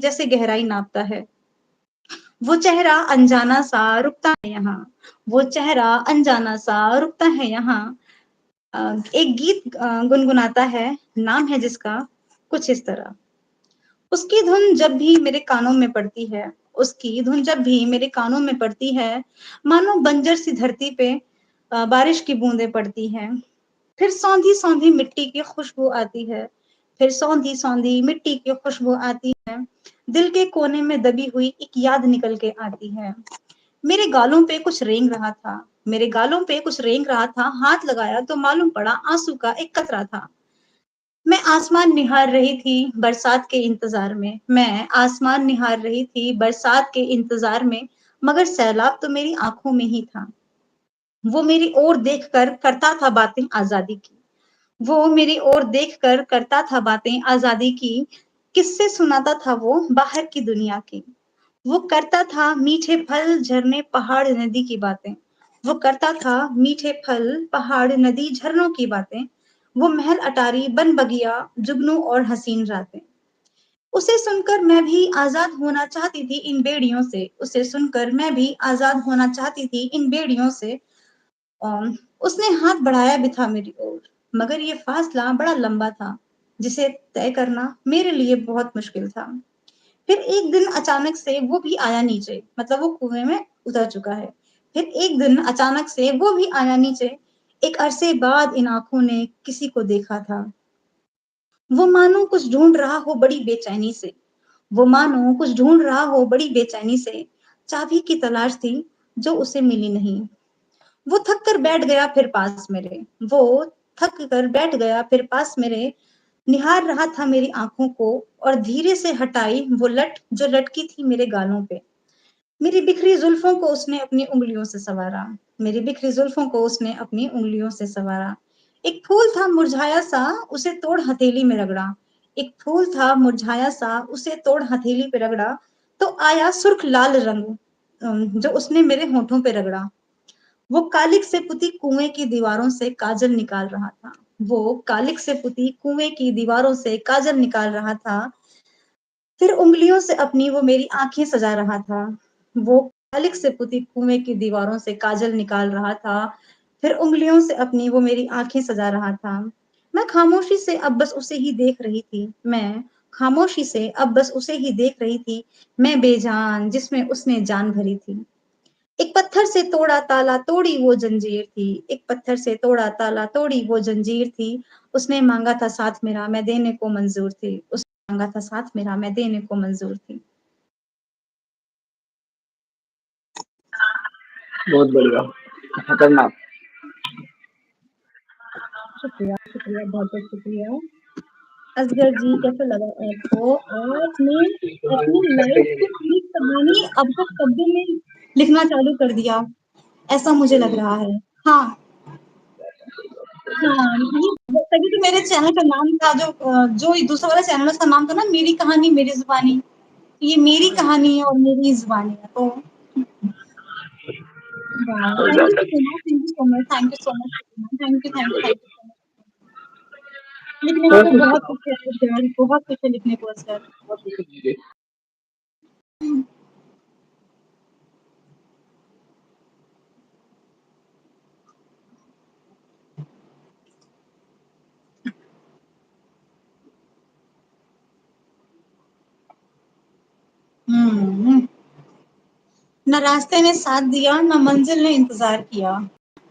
जैसे गहराई नापता है। वो चेहरा अनजाना सा रुकता है यहाँ, वो चेहरा अनजाना सा रुकता है यहाँ। एक गीत गुनगुनाता है, नाम है जिसका कुछ इस तरह। उसकी धुन जब भी मेरे कानों में पड़ती है, उसकी धुन जब भी मेरे कानों में पड़ती है, मानो बंजर सी धरती पे बारिश की बूंदें पड़ती हैं। फिर सौंधी सौंधी मिट्टी की खुशबू आती है, फिर सौंधी सौंधी मिट्टी की खुशबू आती है। दिल के कोने में दबी हुई एक याद निकल के आती है। मेरे गालों पे कुछ रेंग रहा था, मेरे गालों पे कुछ रेंग रहा था। हाथ लगाया तो मालूम पड़ा आंसू का एक कतरा था। मैं आसमान निहार रही थी बरसात के इंतजार में, मैं आसमान निहार रही थी बरसात के इंतजार में, मगर सैलाब तो मेरी आंखों में ही था। वो मेरी ओर देखकर करता था बातें आजादी की, वो मेरी ओर देखकर करता था बातें आजादी की। किससे सुनाता था वो बाहर की दुनिया की। वो करता था मीठे फल झरने पहाड़ नदी की बातें, वो करता था मीठे फल पहाड़ नदी झरनों की बातें। वो महल अटारी बन बगिया जुगनू और हसीन रातें। उसे सुनकर मैं भी आजाद होना चाहती थी इन बेड़ियों से, उसे सुनकर मैं भी आजाद होना चाहती थी इन बेड़ियों से। उसने हाथ बढ़ाया भी था मेरी ओर, मगर ये फासला बड़ा लंबा था, जिसे तय करना मेरे लिए बहुत मुश्किल था। फिर एक दिन अचानक से वो भी आया नीचे, मतलब वो कुएं में उतर चुका है। फिर एक दिन अचानक से वो भी आया नीचे। एक अरसे बाद इन आंखों ने किसी को देखा था। वो मानो कुछ ढूंढ रहा हो बड़ी बेचैनी से, वो मानो कुछ ढूंढ रहा हो बड़ी बेचैनी से। चाबी की तलाश थी जो उसे मिली नहीं। वो थक कर बैठ गया फिर पास मेरे, वो थक कर बैठ गया फिर पास मेरे। निहार रहा था मेरी आंखों को और धीरे से हटाई वो लट जो लटकी थी मेरे गालों पे। मेरी बिखरी जुल्फों को उसने अपनी उंगलियों से संवारा, मेरी बिखरी जुल्फों को उसने अपनी उंगलियों से संवारा। एक फूल था मुरझाया सा, उसे तोड़ हथेली में रगड़ा। एक फूल था मुरझाया सा, उसे तोड़ हथेली पे रगड़ा। तो आया सुर्ख लाल रंग जो उसने मेरे होठों पे रगड़ा। वो कालिक से पुती कुएं की दीवारों से काजल निकाल रहा था, वो कालिक से पुती कुएं की दीवारों से काजल निकाल रहा था। फिर उंगलियों से अपनी वो मेरी आंखें सजा रहा था, वो कालिक से पुती कुएं की दीवारों से काजल निकाल रहा था। फिर उंगलियों से अपनी वो मेरी आंखें सजा रहा था। मैं खामोशी से अब बस उसे ही देख रही थी, मैं खामोशी से अब बस उसे ही देख रही थी। मैं बेजान जिसमें उसने जान भरी थी। एक पत्थर से तोड़ा ताला तोड़ी वो जंजीर थी, एक पत्थर से तोड़ा ताला तोड़ी वो जंजीर थी। उसने मांगा था साथ मेरा मैं देने को मंजूर थी, उसने मांगा था साथ मेरा मैं देने को मंजूर थी। बहुत बढ़िया, खतरनाक। शुक्रिया शुक्रिया, बहुत बहुत शुक्रिया। असगर जी कैसा लगा आपको? आपने अपनी लाइफ की पूरी कहानी अब तक शब्दों में लिखना चालू कर दिया, ऐसा मुझे लग रहा है। हाँ हाँ, ये तभी तो मेरे चैनल का नाम था, जो दूसरा वाला चैनल उसका नाम था ना, मेरी कहानी मेरी जुबानी। ये मेरी कहानी है और मेरी जुबानी है, तो हो थैंक यू जाता so much, thank you so much, thank you so much, thank you thank you thank you so much. लिखने है। को बहुत कुछ है यार, बहुत कुछ है लिखने को असगर। हम्म, न रास्ते ने साथ दिया न मंजिल ने इंतजार किया।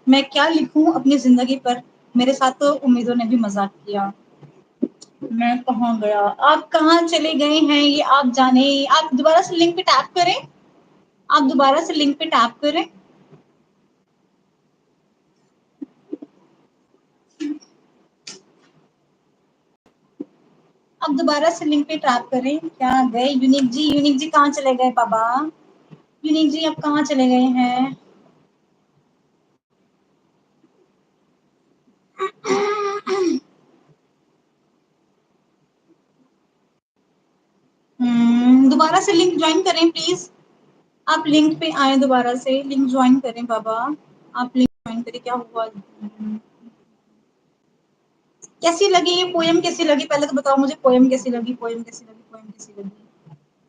मैं क्या लिखूं अपनी जिंदगी पर, मेरे साथ तो उम्मीदों ने भी मजाक किया। मैं कहाँ गया, आप कहाँ चले गए हैं ये आप जाने। आप दोबारा से लिंक पे टैप करें, आप दोबारा से लिंक पे टैप करें। आप दोबारा से लिंक पे टैप करें। क्या गए यूनिक जी? यूनिक जी कहाँ चले गए बाबा? यूनिक जी आप कहाँ चले गए हैं? दोबारा से लिंक ज्वाइन करें प्लीज। आप लिंक पे आए, दोबारा से लिंक ज्वाइन करें बाबा। आप लिंक ज्वाइन करें। क्या हुआ? कैसी लगी ये पोयम? कैसी लगी पहले तो बताओ मुझे, पोयम कैसी लगी, पोयम कैसी लगी, पोयम कैसी लगी?